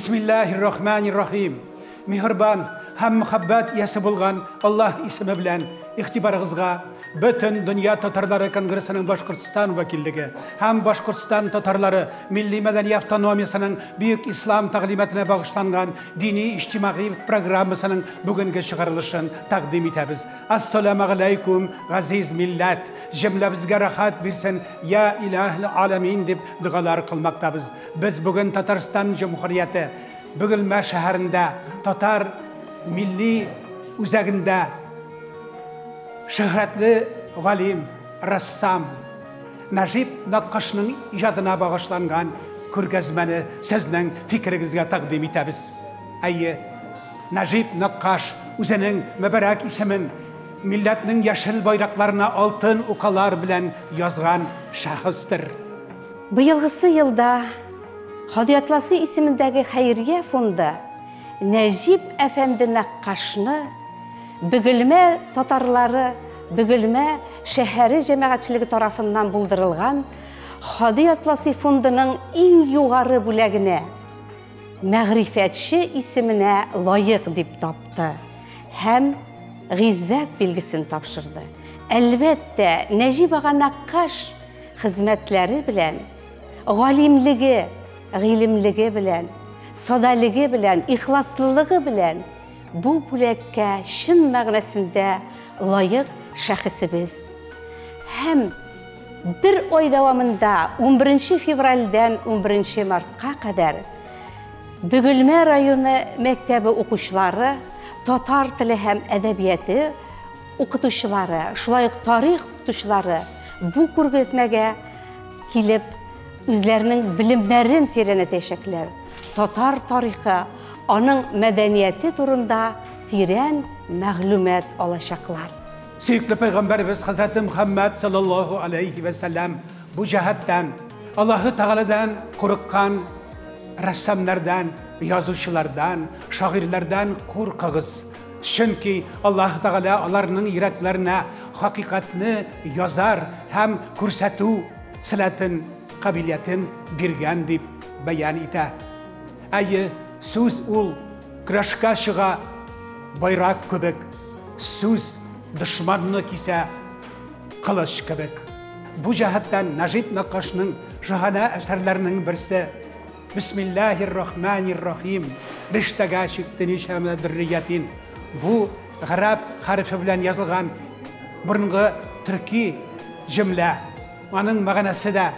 Bismillahirrahmanirrahim. Mihirban hem muhabbat iyesi bulgan Allah ismi bilen ihtibarıgızga bütün Dünya Tatarları Kongresi'nin Başkurtistan vakilligi hem Başkurtistan Tatarları Milli Medeni Avtonomiyasının Büyük İslam Tağlimatına bağışlangan dini içtimai programmasının bugünkü çıkarılışını takdim etemiz. Assalamu alaikum aziz millet. Cemle bizge rahat bilsin ya ilahil alemin deb dualar kılmaktabız. Biz bugün Tataristan Cumhuriyeti Bugülme şehrinde Tatar milli üzerinde şöhretli galim, ressam Najib Nakkaş'ın icadına bağışlangan ko'rgazmani sizning fikringizga taqdim etamiz. Ayy Najib Nakkaş o'zining mübarek ismin milletning yaşıl bayraklarına altın ukalar bilen yazgan şahısdır. Bıyılgısı yılda Hadiyatlası ismindeki Hayriye Fonda Najib Efendi Nakkaş'ını Bugülme Tatarları Bugülme şehri cemaatçılığı tarafından buldurulgan Hadiyatlası Fondu'nun en yukarı bölümüne Mağrifetçi ismine layık dip taptı. Hem Gizzet bilgisini tapşırdı. Elbette Najib Ağa Nakkaş hizmetleri bilen, galimligi, gilimligi bilen, sadaligi bilen, ihlaslılığı bilen bu bülekке şın mağnasında layık şahsımız. Hem bir oy davamında 11 fevraldan 11 mart'a kadar Bugülme rayonu mektebi okuşları, Tatar tili hem edebiyatı okutuşları, şulayık tarih okutuşları bu ko'rgazmaga kelib özlerinin bilimlerin terine teşekkürler. Tatar tarihi, onun medeniyeti turunda teren mağlumat alacaklar. Süykli Peygamberimiz Hazreti Muhammed sallallahu aleyhi ve sellem bu cihetten Allah'ı Teala'dan korkkan ressamlardan, yazıcılardan, şairlerden korkağız. Çünkü Allah Teala onların yüreklerine hakikatini yazar hem kursatu sılatın, kabiliyetin birgen dip beyan ete. Ayy söz ul, kırışka çığa bayrak köbek, söz düşmanını kise kılıç köbek. Bu cihetten Najib Nakkaş'ın şahane eserlerinin birisi Bismillahirrahmanirrahim. Riştega şüktini şamla dirriyetin. Bu Arap harfi bilen yazılgan burunғы Türki cümle. Onun mağanası da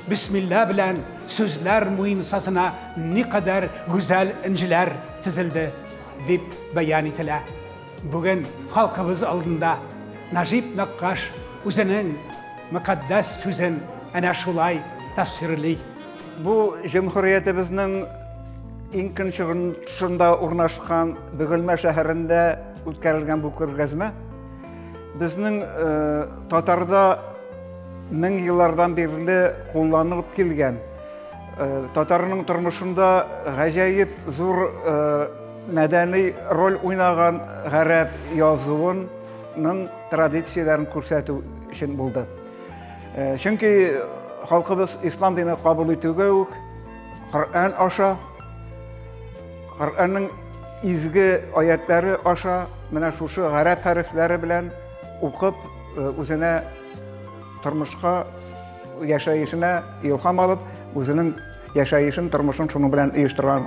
Bismillah bilen sözler muyinsasına ne kadar güzel inciler çizildi dip beyan etile. Bugün halkımız aldığında Najib Nakkaş özünün mukaddes sözün ana şulay tafsirli. Bu Cumhuriyetimizin inkin çıkışında urnaşkan Bugülme şehrinde ötkərilgen bu ko'rgazma bizning Tatarda ming yıllardan beri kullanılıp kelgen Tatarның turmuşunda gajayip zor medeni rol oynagan Arap yazıwının tradisiyalarini ko'rsatuv için buldu. Çünkü halkımız İslam dinini kabul ettiği Kur'an aşa, Kur'an'ın izgi ayetleri aşa, mana şu Arap harfleri bilen okup özüne turmuşka yaşayışına ilham alıp özünün yaşayışın turmuşun şunu bilen uyuşturan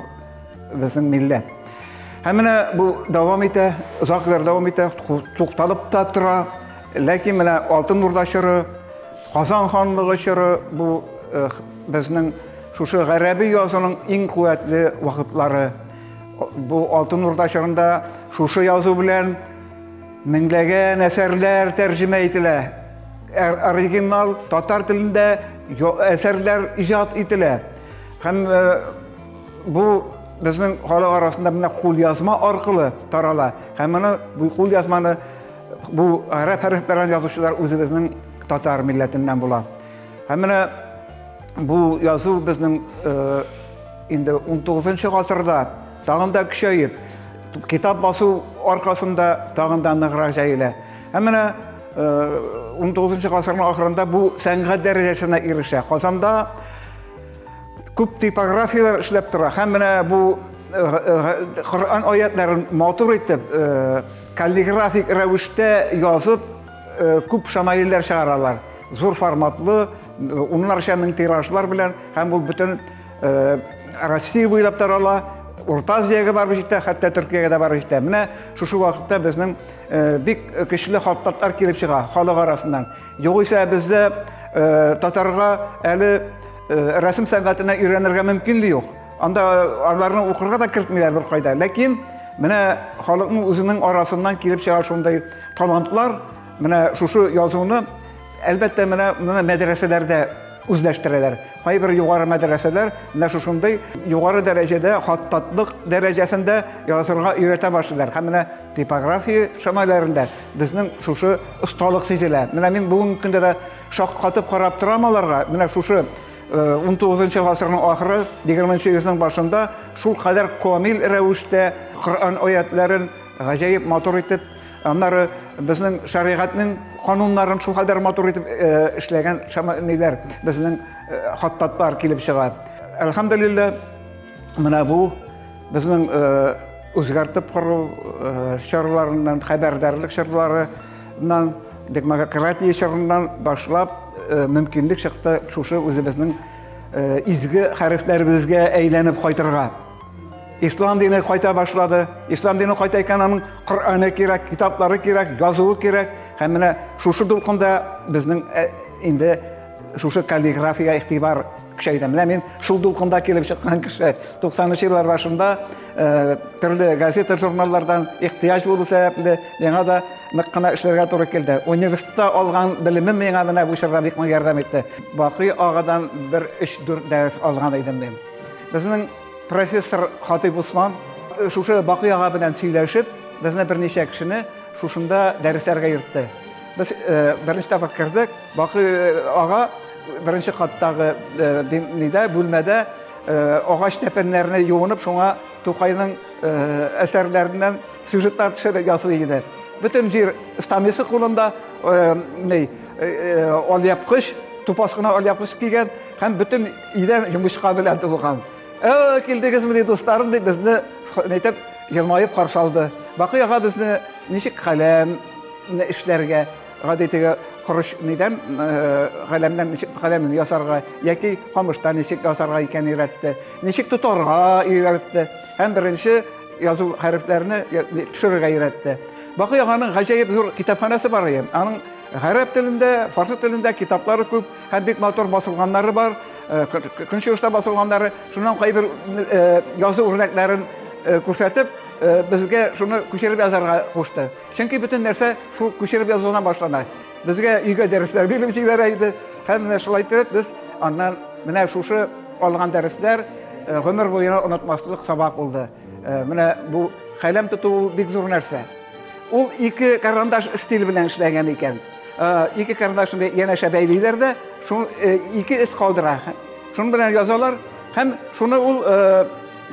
bizim millet. Hemen bu devam ete, uzaklar devam ete, tuğtalıp da tura, lakin mana Altın Nurdaşırı, Kazan Hanlığı şırı bu bizning şu Arabi yazının en kuvvetli vakitleri. Bu Altın Nurdaşırında şu yazı bilen minglegen eserler tercüme etile. Original Tatar dilinde eserler icat etile. Hem bu bizning halk arasında buna kul yazma arkalı tarala. Hem bu kul yazmanı bu Arap harflerden yazıcılar özümüzün Tatar milletinden bulan. Hemen bu yazı bizim 19. asırda dağında küçüyüp kitap bası arkasında dağında nıgrajayla. Hemen 19. asırın ahırında bu sanat derecesine erişe. Kazanda күп типографиялар эшләп тора. Һәм менә бу Коръан аятларын матур итеп, каллиграфик рәвештә язып, күп шамаилләр чыгаралар. Зур форматлы, унларча мең тиражлар белән, һәм ул бөтен Россия буйлап тарала, Урта Азиягә барып җитә, хәтта Төркиягә дә барып җитә. Менә шушы вакытта безнең бик көчле хаттатлар килеп чыга халык арасыннан. Югыйсә бездә татарга әле рәсем сәнгатенә өйрәнергә мөмкинлеге юк. Анда аларны укырга да кертмиләр бер кайда. Ләкин менә халыкның үзенең арасыннан килеп чыга шундай талантлар, менә шушы язуны әлбәттә менә мәдрәсәләрдә үзләштерәләр. Кайбер югары мәдрәсәләр менә шушындай югары дәрәҗәдә хаттатлык дәрәҗәсендә язырга өйрәтә башлыйлар. Һәм менә типография шамайларында безнең шушы осталык сизелә. Менә мин бүгенге көндә дә шаккатып карап торам аларга. Менә шушы 19-нчы гасырның ахыры, 20-нчы йөзнең башында шул кадәр камил рәвештә Коръан аятларын гаҗәеп матур итеп, аннары безнең шәригатьнең кануннарын шул кадәр матур итеп эшләгән шаманиләр, безнең хаттатлар килеп чыга. Әлхәмдүлилләh, менә бу безнең үзгәртеп кору чараларыннан, хәбәрдарлык чараларыннан, демократия чараларыннан башлап мөмкинлек чыкты шушы үзебезнең изге хәрефләребезгә әйләнеп кайтырга. İslam dini кайта башлады. İslam dini кайта икән, аның Коръаны кирәк, китаплары кирәк, язуы кирәк. Һәм менә шушы дулкында безнең инде шушы каллиграфия игътибар көчәйде. Менә мин шул дулкында килеп чыккан кеше. 90-нчы еллар башында төрле газета, журналлардан ихтияҗ булу сәбәпле миңа да нык кына эшләргә туры килде. Университетта алган белемем миңа менә бу чорда бик ярдәм итте. Бакый агадан бер 3-4 дәрес алган идем мин. Безнең профессор Хатип Усман шушы Бакый ага белән сөйләшеп, безне берничә кешене шушында дәресләргә йөртте. Без беренче тапкыр кирдек. Бакый ага беренче каттагы бүлмәдә агач тәпәннәрне юынып, шуңа Тукайның әсәрләреннән сюжетлар төшереп ясый иде. Бөтен җир стамесы кулында алъяпкыч, тупас кына алъяпкыч кигән һәм бөтен идән йомычка белән тулган. Килдегезме дусларым дип безне әйтеп җылмаеп каршы алды. Бакый ага безне ничек каләм эшләргә, гадәтегә корыш нидән каләмнән ничек каләмне ясарга яки камыштан ничек ясарга икән өйрәтте. Ничек тотарга өйрәтте. Һәм беренче язу хәрефләрне төшерергә өйрәтте. Бакый аганың гаҗәеп зур китапханасы бар иде. Аның гарәп телендә, фарсы телендә китаплары күп, һәм бик матур басылганнары бар. Көнчыгышта басылганнары, шуннан кайбер язу үрнәкләрен күрсәтеп, безгә шуны күчереп язарга кушты. Чөнки бөтен нәрсә шул күчереп язудан башлана. Безгә өйгә дәресләр биреп җибәрә иде. Һәм менә шулай итеп без аннан менә шушы алган дәресләр гомер буена онытмаслык сабак булды. Менә бу каләм тоту бик зур нәрсә. Ул ике карандаш стиль белән эшләгән икән. Ике карандашны янәшә бәйлиләр дә, шуны ике эз калдыра. Шуның белән язалар һәм шуны ул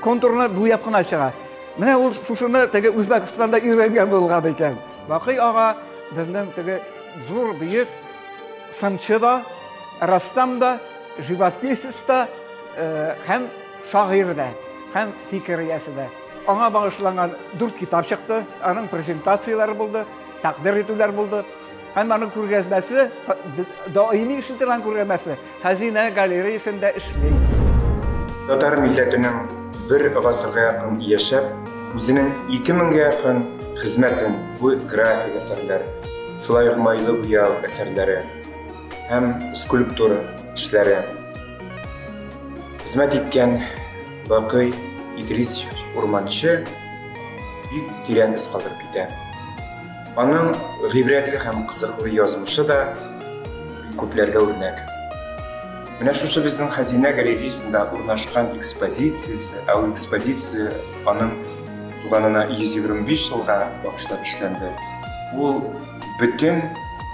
контурны буяп кына чыга. Менә ул шушыны теге Үзбәкстанда өйрәнгән булган икән. Бакый ага безнең теге зур бөек сынчы да, рассам да, живописец да, һәм шагыйрь да, һәм фикер иясе дә. Аңа багышланган 4 китап чыкты, аның презентацияләре булды, тәкъдир итүләр булды. Һәм аның күргәзмәсе, даими эшләнгән күргәзмәсе, Хәзинә галереясендә эшли. Татар милләтенең бер гасырга якын яшәп, үзенең 2000-гә якын хезмәтен бу график әсәрләр, шулай ук майлы буяу әсәрләре һәм скульптура эшләре хезмәт иткән Бакый Идрис Урманчы бик тирән эз калдырып китә. Аның гыйбрәтле һәм кызыклы язмышы да күпләргә үрнәк. Менә шушы безнең Хәзинә галереясендә урнашкан экспозициясе, экспозиция аның туганына 125 елга багышлап эшләнде. Ул бөтен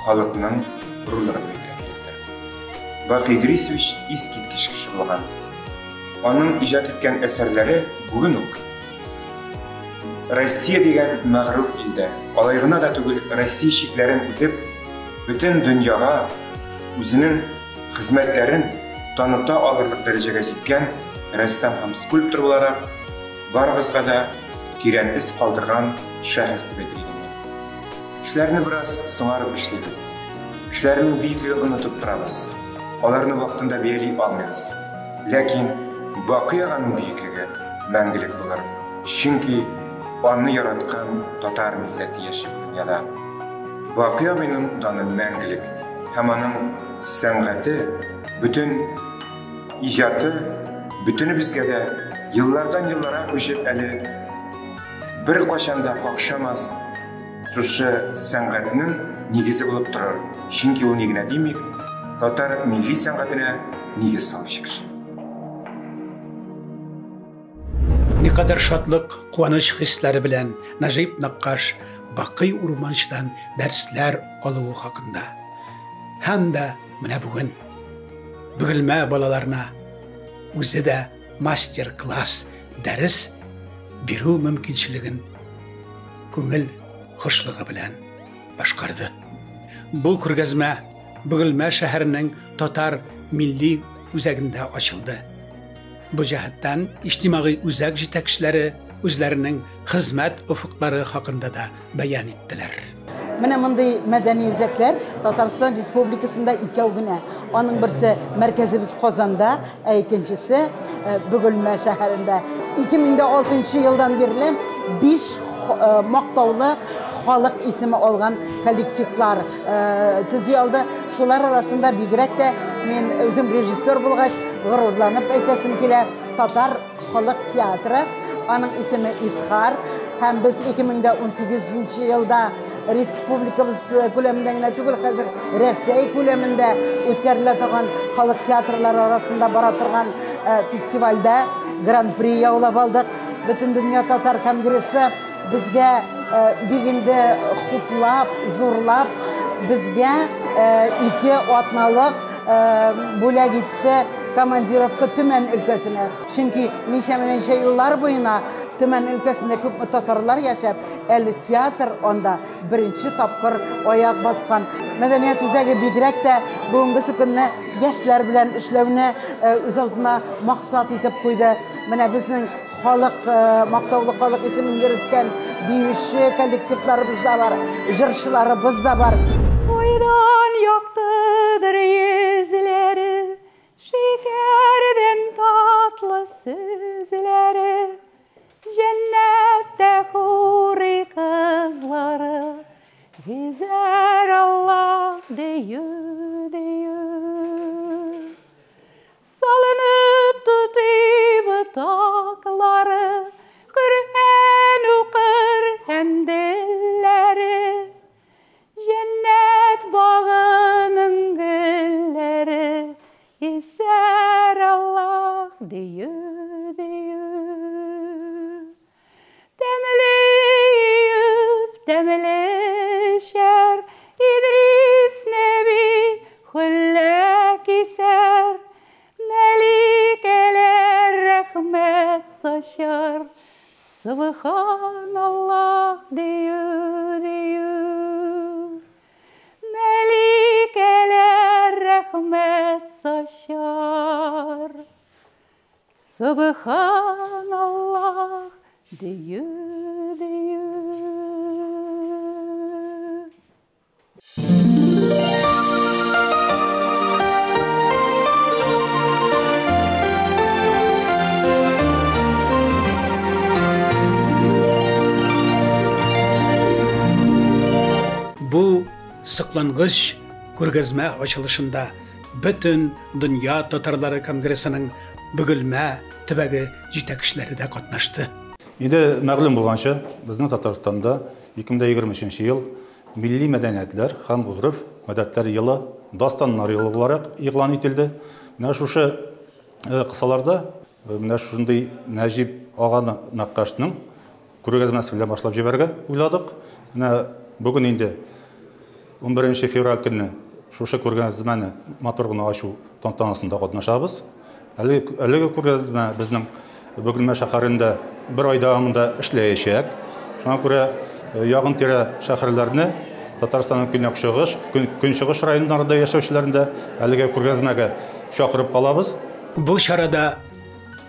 халыкның рухларын билгеләп. Бакый Идрисович искиткеч кеше булган. Аның иҗат иткән әсәрләре бүген үк Россия дигән мәгърур илдә, алай гына да түгел, Россия шикләрен үтеп, бөтен дөньяга үзенең хезмәтләрен таныта алырлык дәрәҗәгә җиткән рәссам һәм скульптор буларак, барыбызга да тирән ис калдырган шәхес дип әйтелгән. Эшләрне бераз соңарып эшлибез. Эшләрнең биеклеген онытып торабыз. Аларны вакытында бәяли алмыйбыз. Ләкин бакый аганың биеклеге мәңгелек булыр. Чөнки аны яраткан татар милләте яши дөньяда. Бакый агының даны мәңгелек һәм аның сәнгате, бүтән иҗаты бүтәнебезгә дә еллардан елларга күчеп әле бер кашанда какшамас шушы сәнгатьнең нигезе булып торыр. Чөнки ул нигенә димик, татар милли сәнгатенә нигез салучы кеше. Никадәр шатлык, куаныч хисләре белән Нәҗип Наккаш Бакый урманчыдан дәресләр алуы хакында. Һәм дә менә бүген Бөгелмә балаларына үзе дә мастер-класс дәрес бирү мөмкинчелеген күңел хушлыгы белән башкарды. Бу күргәзмә Бөгелмә шәһәренең татар милли үзәгендә ачылды. Бу җәһәттән иҗтимагый үзәк җитәкчеләре үзләренең хезмәт офыклары хакында да бәян иттеләр. Менә мондый мәдәни үзәкләр Татарстан Республикасында икәү генә. Аның берсе мәркәзебез Казанда, икенчесе Бөгелмә шәһәрендә. 2006 елдан бирле 5 мактаулы халык исеме алган коллективлар төзи алды. Шулар арасында бигрәк тә мен үзем режиссер булгач горурланып әйтәсем килә. Татар халык театры, аның исеме Исхар, һәм без 2018 елда республикабыз күләмендә генә түгел, хәзер Россия күләмендә үткәрелә торган халык театрлары арасында бара торган фестивальдә гран-при яулап алдык. Бөтен дөнья татар конгрессы безгә бик инде хуплап, зурлап, безгә 2 атналык бүләк итте командировка Төмән өлкәсенә. Чөнки ничә еллар буена Төмән өлкәсендә күп татарлар яшәп, әле театр анда беренче тапкыр аяк баскан. Мәдәният үзәге бигрәк тә бүгенге көнне яшьләр белән эшләүне үз алдына максат итеп куйды. Менә безнең халык мактаулы халык исемен йөрткән биюче коллективларыбыз да бар, җырчыларыбыз да бар. Oydan yaktıdır yüzleri, şekerden tatlı sözleri, cennette huri kızları, gezer Allah deyü deyü. Salınıp tutayım takları, Kur'an okur hem dilleri, cennet bağının gülleri, eser Allah deyü deyü. Demleyip demleşer İdris Nebi hüllek iser, melikeler rahmet saçar, Subhanallah deyü deyü. Melikeler rahmet saçar, Subhanallah deyü deyü. Бу сыклангыч күргәзмә ачылышында бөтен дөнья татарлары конгрессының Бөгелмә төбәге җитәкчеләре дә катнашты. Инде мәгълүм булганча, безнең Татарстанда 2023 ел милли мәдәниятләр һәм гурыф гадәтләр елы, дастаннар елы буларак игълан ителде. Менә шушы кысаларда менә шундый Нәҗип ага Наккашның күргәзмәсе белән башлап җибәргә уйладык. Менә бүген инде 11 февраль көнне шушы күргәзмәне матур гына ачу тантанасында катнашабыз. Әлеге күргәзмә безнең Бөгелмә шәһәрендә бер ай дәвамында эшләячәк. Шуңа күрә ягын-тирә шәһәрләрне Татарстанның көнчыгыш районнарында яшәүчеләрен дә әлеге күргәзмәгә чакырып калабыз. Бу чарада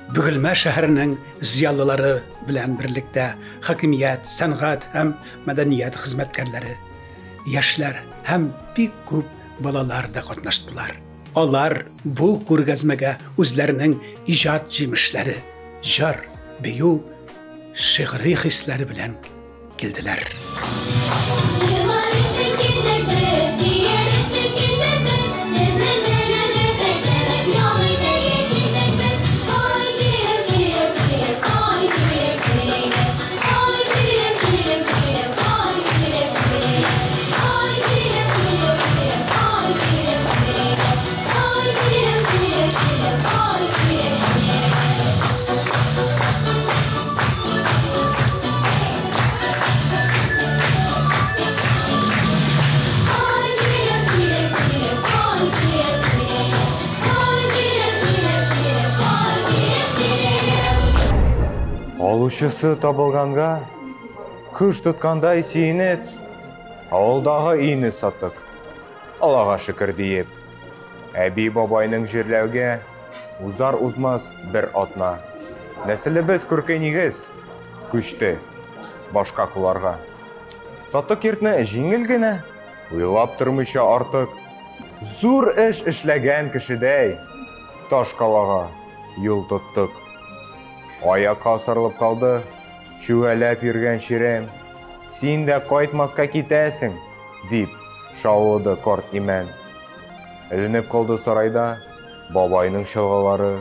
Bugülme şəhərinin ziyallıları bilen birlikte hakimiyet, sənğat hem medeniyet hizmetkarları, yaşlar hem bir küp balalar da katlaştılar. Onlar bu kurgazmege özlerinin icad cimişleri, jar, beyu, şiiri hisleri bilen geldiler. Алушысы табылғанға, күш тұтқандай сиініп, ауылдағы үйіні саттық. Аллаға шүкір дейіп, әби бабайның жерләуге ұзар-ұзмас бір атна. Нәсілі біз көркенігіз, күшті, башқа құларға. Саттық ертіні жеңілгені, ойлап тұрмыша артық, зур іш ішләген кішідей, таш қалаға юл тұттық. Аяққа сарылып қалды, шүәләп жүрген шерем. Сен де қайтмасқа кетесің, деп шаулыды қарт имен. Ілініп қалды сарайда, бабайның шылғалары,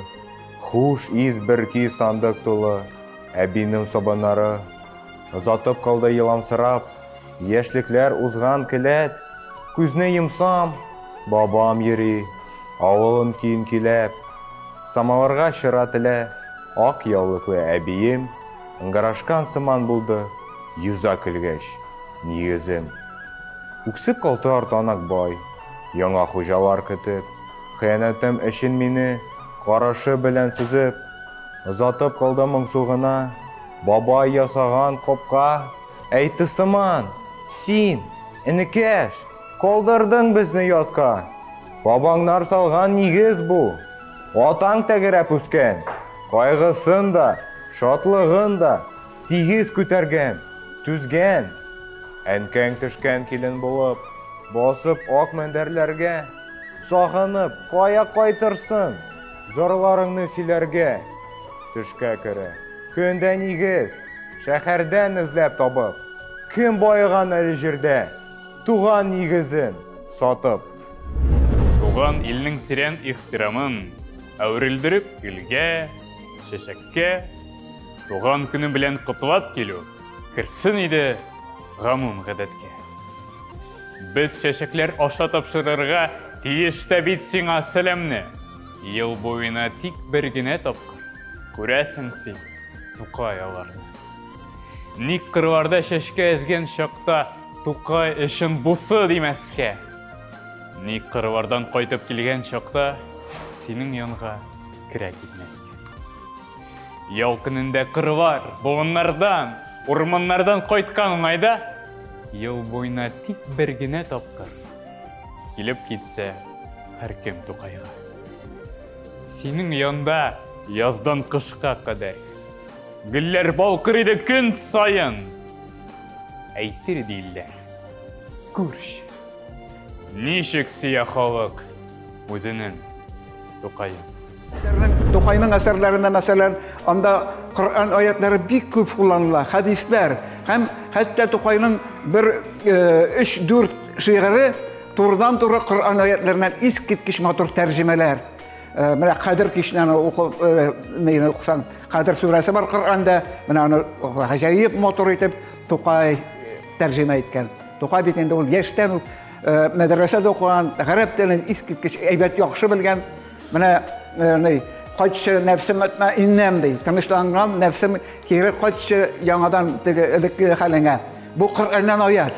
хуш из бір күй сандық толы, әбинің собанары. Ұзатып қалды еламсырап, ешліклер ұзған кілет. Күзіне емсам, бабам ері, ауылын кейін келеп, самаварға шыра тілі. Ақ яулықлы әбейім, ыңғарашқан сыман болды, юза күлгеш, негізім. Үксіп қалды артанақ бай, яңа құжалар күтіп, қиянатым үшін мені қарашы білен сүзіп, ұзатып қалды мұңсуғына, бабай ясаған қопқа, әйті сыман, сен, інікеш, қолдырдың бізні ятқа, бабаңнар салған негіз бұл, отаң тәгірәп өскен. Қайғысын да, шатлығын да, тегіз көтерген, түзген. Әнкәң түшкен келін болып, басып ақ мәндерлерге, сағынып, қая қайтырсын, зорларыңны силерге. Түшке кірі, күнде негіз, шәһәрден ізләп табып, кім байыған әлі жерде, туған негізін сатып. Туған елінің терен ихтирамын, әурілдіріп гүлге, шешекке, туған күні білен құтылап келу, кірсін еді ғамым ғадетке. Біз шешеклер аша тапшырырға тиешті бітсің асылемні. Ел бойына тик бір гіне тапқыр, көрәсің сен тұқай аларны. Ник қырларда шешке әзген шақта тұқай ішін бұсы демәске. Ник қырлардан қайтып келген шақта сенің янға кірә кетмәске. Ял күнінде қырлар, бұғынлардан, орманлардан қайтқан ұңайда, ел бойына тик бергіне тапқыр. Келіп кетсе, әркем тұқайға. Сенің янда яздан қышқа қадар. Гүллер балқырыды күн сайын. Әйтір дейлер. Көрш. Нешік сия халық өзінің тұқайын. Тукайның әсәрләрендә мәсәлән, анда Коръан аятлары бик күп кулланыла, хадисләр, һәм хәтта Тукайның бер 3-4 шигыре турыдан-туры Коръан аятларыннан искиткеч матур тәрҗемәләр. Менә Кадир кишнәне укысаң, Кадир сүрәсе бар Коръанда, менә аны гаҗәеп матур итеп Тукай тәрҗемә иткән. Тукай бит инде ул яшьтән мәдрәсәдә укыган, гарәп телен искиткеч әйбәт яхшы белгән. Менә Kaçı nefsim innemdi. Tanışlanğan nefsim kiri kaçı yanadan elikli haline. Bu Kur'an'dan ayet.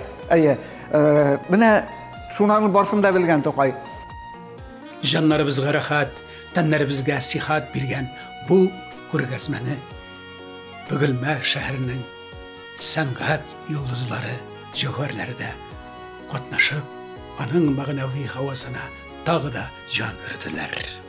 Buna şunanın barışında bilgen Tokay. Canlarımızga rahat, tenlerimizga sihat birgen bu kurgazmani Bugülme şehrinin sanat yıldızları, cevherleri de katnaşıp, anın mağnavi havasına tağı da can ürdüler.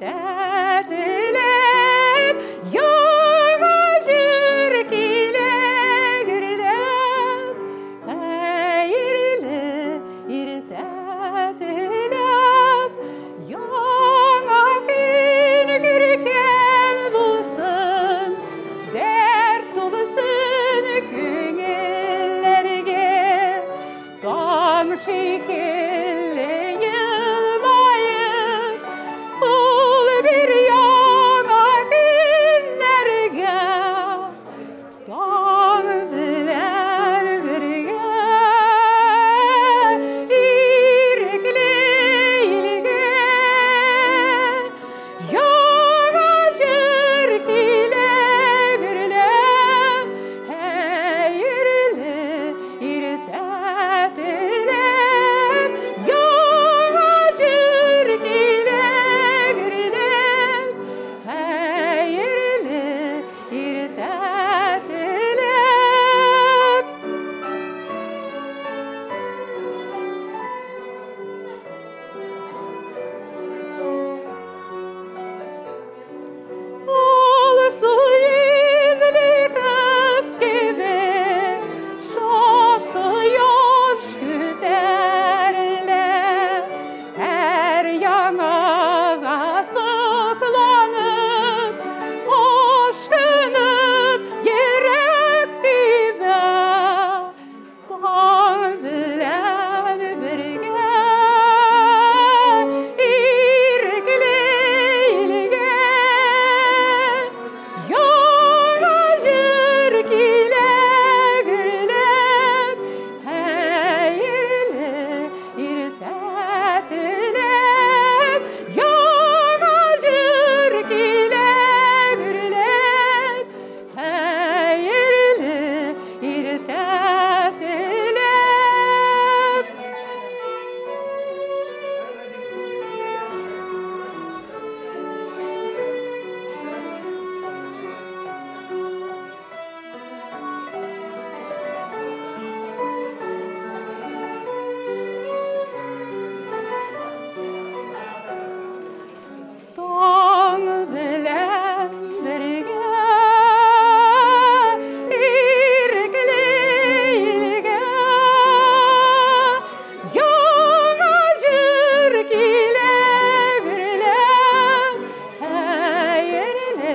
irtetiler, yana jür kilegirler, hayırlı irtetiler, yana gün görkem bulsun, dert dolusun köngüllerge, tam şekilli yılmayıp, kul bir yana günlerge, dağ bilen birge, irikli ilge, yana şirkiler gürler, hayırlı irtetiler, yana şirkiler gürler, hayırlı irtetiler. Ol su yüzlü kız gibi, şaftı yaş güderler, her yana saklanıp, aşkınıp yürek dibe, dağ bilen birge, irikli ilge, yana jürkiler gürler, hayırlı irtetiler, yana jürkiler gürler, hayırlı irtetiler. Dağ bilen birge, irikli ilge, yana jürkiler gürler, hayırlı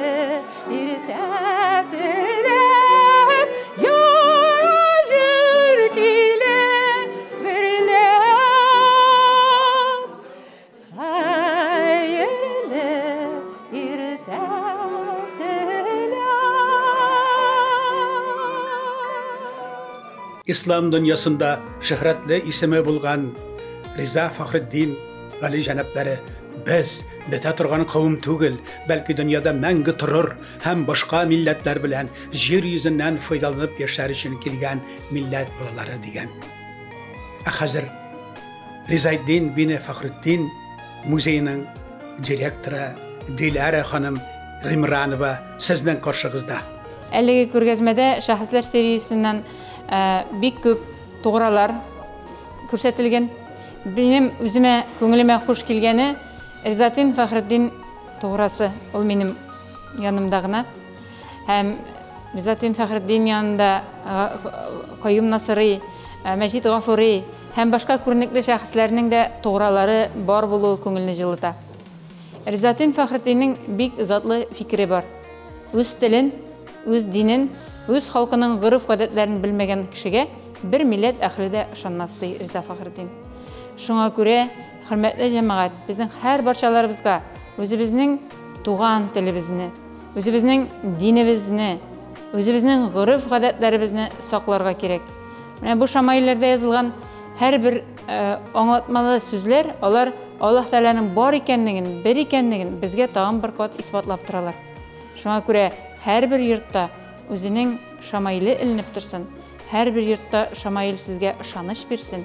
irtetiler, yana jürkiler gürler, hayırlı irtetiler. İslam dünyasında şöhretli ismi bulgan Riza Fakhriddin Ali Janapları biz bete turgan kavim tugil, belki dünyada мәңгі turur, hem başka milletler bilen yer yüzünden faydalanıp yaşar için kelgen millet bulaları digen. Hazır Rizaeddin bin Fakhriddin muzeyinin direktörü Dilara Hanım Gimranova sizden karşınızda. Әлеге күргәзмәдә шәхесләр сериясеннән бик күп тугралар күрсәтелгән. Benim үземә күңелемә хуш килгәне Ризаэддин Фәхретдин туграсы. Ул минем янымда гына. Һәм Ризаэддин Фәхретдин янында Каюм Насыри, Мәҗит Гафури һәм башка күренекле шәхесләрнең дә тугралары бар булуы күңелне җылыта. Ризаэддин Фәхретдиннең бик затлы фикере бар. Үз телен, үз динен, үз халкының гырыф-гадәтләрен белмәгән кешегә бер милләт әһле дә ышанмас ди Риза Фәхретдин. Шуңа күрә, хөрмәтле җәмәгать, безнең һәр барчаларыбызга үзебезнең туган телебезне, үзебезнең динебезне, үзебезнең гырыф-гадәтләребезне сакларга кирәк. Менә бу шамаилләрдә язылган һәрбер аңлатмалы сүзләр, алар Аллаһ Тәгаләнең бар икәнлеген, бер икәнлеген безгә тагын бер кат исбатлап торалар. Шуңа күрә һәрбер йортта үзенең шамаиле эленеп торсын, һәрбер йортта шамаил сезгә ышаныч бирсен.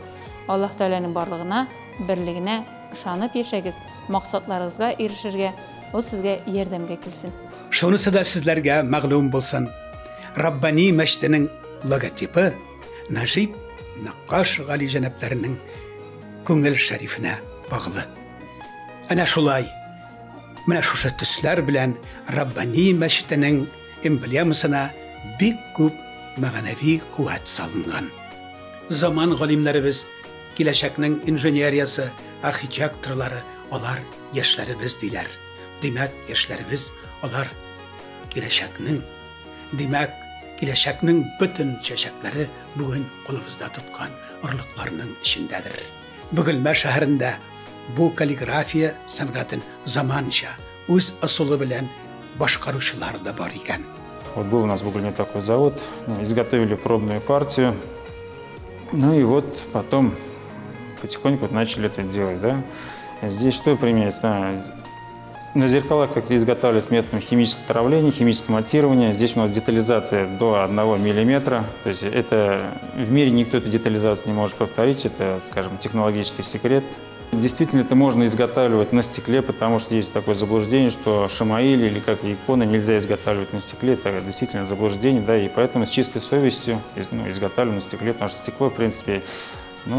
Аллаһ Тәгаләнең барлыгына, берлегенә ышанып яшәгез, максатларыгызга ирешергә, ул сезгә ярдәмгә килсен. Шунысы да сезләргә мәгълүм булсын. Раббани мәчетенең логотипы Нәҗип Нақаш Гали җәнапләренең күңел шәрифенә баглы. Әнә шулай Менә шушы төсләр белән Раббани мәчетенең эмблемасына бик күп мәгънәви куәт салынган. Заман галимнәребез, киләчәкнең инженериясы, архитекторлары, алар яшьләребез диләр. Димәк, яшьләребез алар киләчәкнең, димәк, киләчәкнең бөтен чәчәкләре бүген кулыбызда тоткан орлыкларның ичендәдер. Бөгелмә шәһәрендә бу каллиграфия сәнгатен заманча үз ысулы белән башкаручылар да бар икән. Вот был у нас в Бугульме такой завод, изготовили пробную партию, ну и вот потом потихоньку начали это делать, да. Здесь что применяется? На зеркалах как-то изготавливались методом химического травления, химического матирования. Здесь у нас детализация до 1 миллиметра. То есть это в мире никто эту детализацию не может повторить. Это, скажем, технологический секрет. Действительно, это можно изготавливать на стекле, потому что есть такое заблуждение, что шамаили или как иконы нельзя изготавливать на стекле. Это действительно заблуждение, да, и поэтому с чистой совестью изготавливаем на стекле, потому что стекло, в принципе,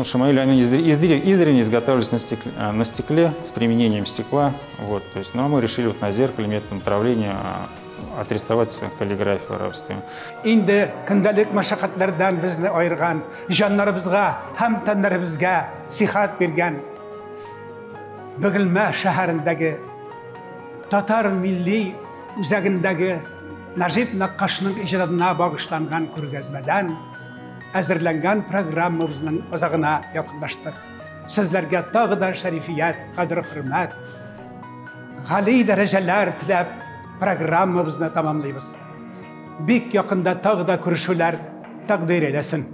шамаили, они издревле изготавливались на стекле с применением стекла. Вот, то есть, мы решили вот на зеркале методом травления отрисовать каллиграфию арабскую. Инде көндәлек мәшәкатьләрдән безне айырган, җаннарыбызга һәм тәннәребезгә сихәт биргән Бөгелмә шәһәрендәге татар милли үзәгендәге Нәҗип Наккашның иҗатына багышланган күргәзмәдән әзерләнгән программабызның озагына якынлаштык. Сезләргә тагы да шәрифият, кадр-хөрмәт, гали дәрәҗәләр теләп программабызны тамамлыйбыз. Бик якында тагы да күрешүләр тәкъдир әйләсен.